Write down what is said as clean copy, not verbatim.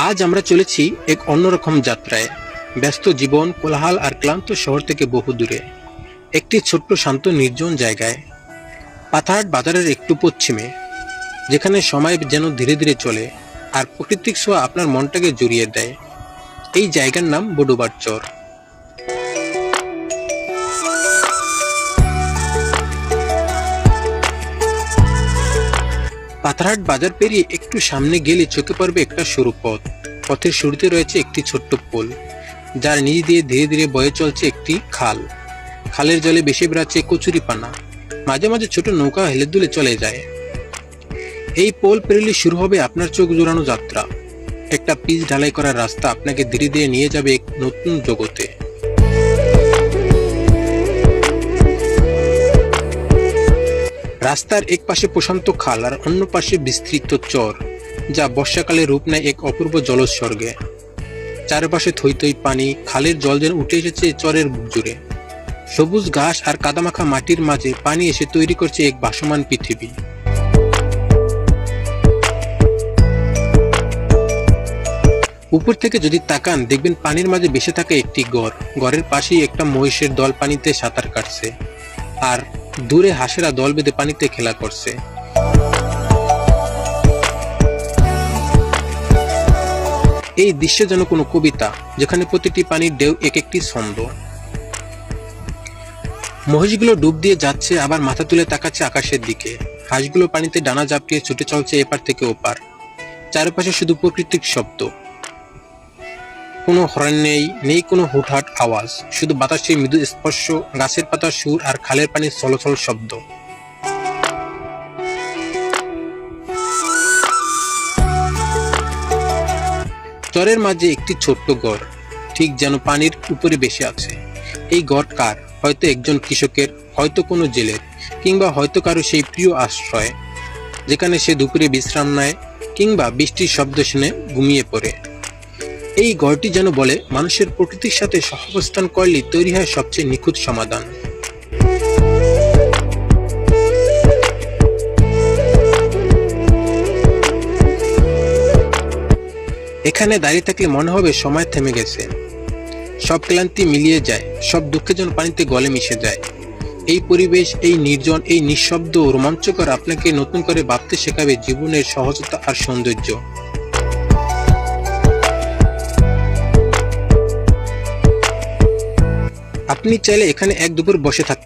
আজ আমরা চলেছি এক অন্যরকম যাত্রায়। ব্যস্ত জীবন, কোলাহল আর ক্লান্ত শহর থেকে বহু দূরে একটি ছোট্ট শান্ত নির্জন জায়গায়, পাথারহাট বাজারের একটু পশ্চিমে, যেখানে সময় যেন ধীরে ধীরে চলে আর প্রাকৃতিক ছোঁয়া আপনার মনটাকে জড়িয়ে দেয়। এই জায়গার নাম বড়ুবার চর। পাথারহাট বাজার পেরিয়ে একটু সামনে গেলে চোখে পড়বে একটা সরু পথ। পথের শুরুতে রয়েছে একটি ছোট্ট পোল, যার নিচ দিয়ে ধীরে ধীরে বয়ে চলছে একটি খাল। খালের জলে ভেসে বেড়াচ্ছে কচুরিপানা, মাঝে মাঝে ছোট নৌকা হেলে দুলে চলে যায়। এই পোল পেরিয়ে শুরু হবে আপনার চোখ জোড়ানো যাত্রা। একটা পিচ ঢালাই করা রাস্তা আপনাকে ধীরে ধীরে নিয়ে যাবে এক নতুন জগতে। রাস্তার এক পাশে প্রশান্ত খাল আর অন্য পাশে বিস্তৃত চর, যা বর্ষাকালে রূপ নেয় এক অপূর্ব জলস্বর্গে। চারপাশে থই থই পানি, খালের জল যেন উঠে এসেছে চরের বুক জুড়ে। সবুজ ঘাস আর কাদামাখা মাটির মাঝে পানি এসে তৈরি করছে এক ভাসমান পৃথিবী। উপর থেকে যদি তাকান, দেখবেন পানির মাঝে ভেসে থাকা একটি ঘর। ঘরের পাশেই একটা মহিষের দল পানিতে সাঁতার কাটছে, আর দূরে হাঁসেরা দল বেঁধে পানিতে খেলা করছে। এই দৃশ্য যেন কোনো কবিতা, যেখানে প্রতিটি পানির ঢেউ এক একটি ছন্দ। মহিষগুলো ডুব দিয়ে যাচ্ছে, আবার মাথা তুলে তাকাচ্ছে আকাশের দিকে। হাঁসগুলো পানিতে ডানা ঝাপটিয়ে ছুটে চলছে এপার থেকে ওপার। চারপাশে শুধু প্রাকৃতিক শব্দ, কোনো হর্ন নেই, নেই কোনো হুটহাট আওয়াজ, শুধু বাতাসের মৃদু স্পর্শ, গাছের পাতার সুর আর খালের পানির ছলছল শব্দ। চরের মাঝে একটি ছোট্ট ঘর, ঠিক যেন পানির উপরে ভেসে আছে। এই ঘর কার? হয়তো একজন কৃষকের, হয়তো কোনো জেলের, কিংবা হয়তো কারো সেই প্রিয় আশ্রয়, যেখানে সে দুপুরে বিশ্রাম নেয় কিংবা বৃষ্টির শব্দ শুনে ঘুমিয়ে পড়ে। এই ঘরটি যেন বলে, মানুষের প্রকৃতির সাথে সহাবস্থান করলেই তৈরি হয় সবচেয়ে নিখুঁত সমাধান। এখানে দাঁড়িয়ে থাকলে মনে হবে সময় থেমে গেছে, সব ক্লান্তি মিলিয়ে যায়, সব দুঃখে যেন পানিতে গলে মিশে যায়। এই পরিবেশ, এই নির্জন, এই নিঃশব্দ রোমাঞ্চকর আপনাকে নতুন করে ভাবতে শেখাবে জীবনের সহজতা আর সৌন্দর্য। আপনি চাইলে এখানে এক দুপুর বসে থাকতে